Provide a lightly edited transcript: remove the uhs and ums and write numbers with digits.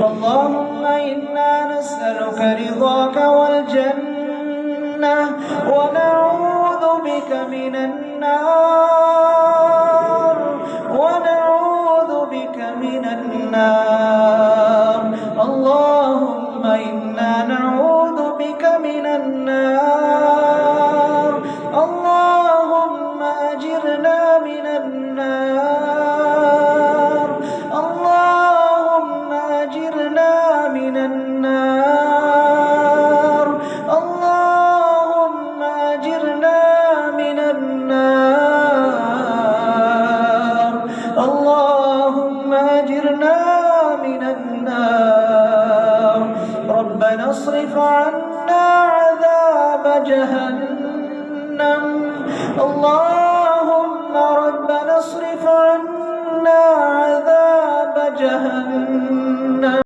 اللهم إنا نسألك رضاك والجنة ونعوذ بك من النار اللهم إنا نعوذ بك من النار اللهم أجرنا من النار اللهم أجرنا من النار اللهم أجرنا من النار اللهم أجرنا من النار ربنا اصرف عنا عذاب جهنم اللهم ربنا اصرف عنا عذاب جهنم